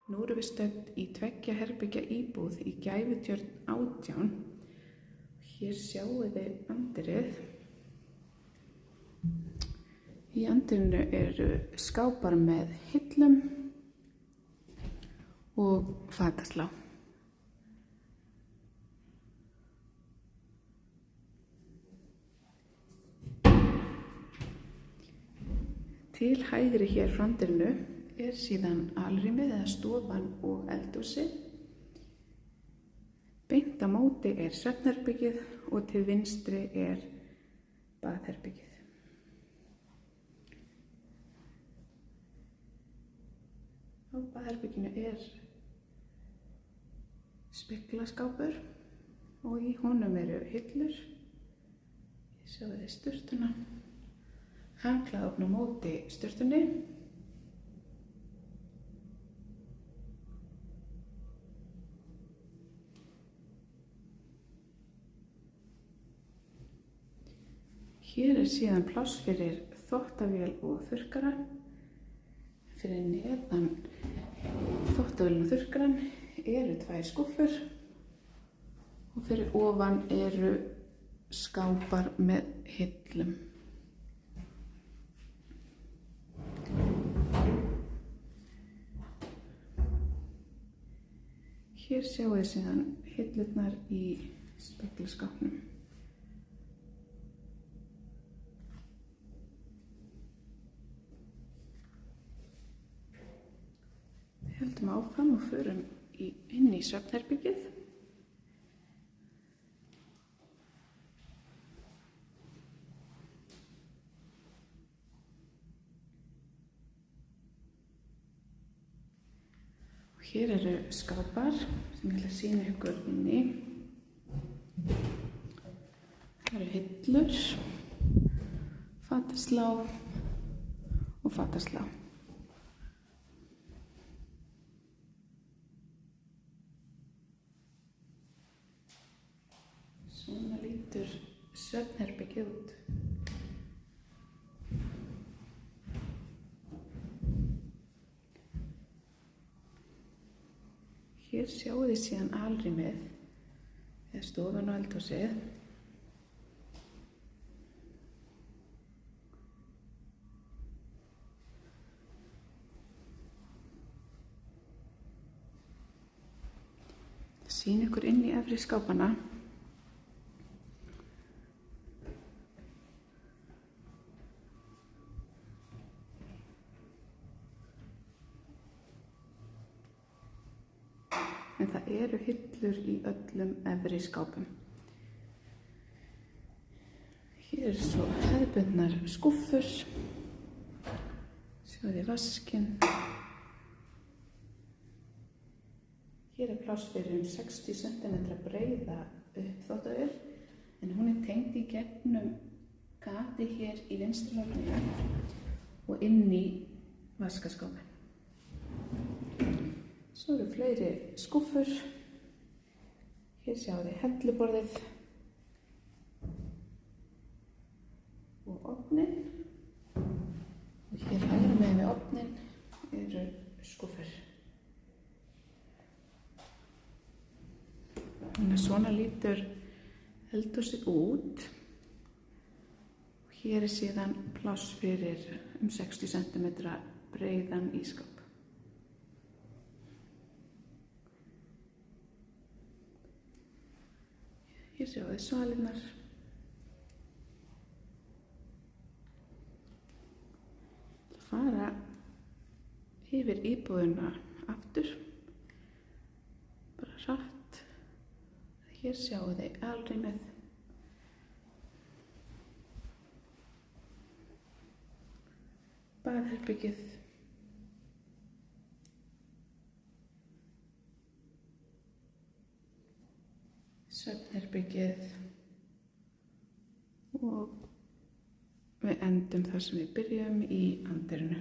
Nú erum við stödd í 2 herbergja íbúð í Gæfutjörn 18. Hér sjáum þið anddyrið. Í anddyrinu eru skápar með hillum og fataslá. Til hægri hér frá anddyrinu er síðan alrýmið eða stofan og eldhúsið. Beint á móti er svefnherbergið og til vinstri er baðherbergið. Á baðherberginu er speglaskápur og í honum eru hillur. Ég sjá þið sturtuna. Handklæðaofn á móti sturtunni. Hér er síðan pláss fyrir þvottavél og þurrkara. Fyrir neðan þvottavélina og þurrkarann eru 2 skúffur og fyrir ofan eru skápar með hillum. Hér sjáum við síðan hillurnar í speglaskápnum. Við höldum áfram og förum inn í svefnherbergið. Hér eru skápar sem ég ætla að sýna ykkur inn í. Það eru hillur, fataslá og fataslá. Svona lítur svefnherbergið út. Hér sjáum þið síðan alrýmið eða stofan og eldhúsið. Það sýnir ykkur inn í efri skápana. En það eru hillur í öllum efri skápum. Hér eru svo hefðbundnar skúffur. Sjáðu vaskinn. Hér er pláss fyrir 60 cm breiða uppþvottavél, en hún er tengd í gegnum gati hér í vinstri horninu og inn í vaskaskápinn. Svo eru fleiri skúffur. Hér sjáum þið helluborðið og ofninn. Og hér hægra megin við ofninn eru skúffur. Svona lítur eldhúsið út. Hér er síðan pláss fyrir 60 cm breiðan ísskáp. Hér sjáum við svalirnar. Ég ætla að fara yfir íbúðina aftur, bara hratt. Hér sjáum þið alrýmið. Baðherbergið. Svefnherbergið og við endum þar sem við byrjum í anddyrinu.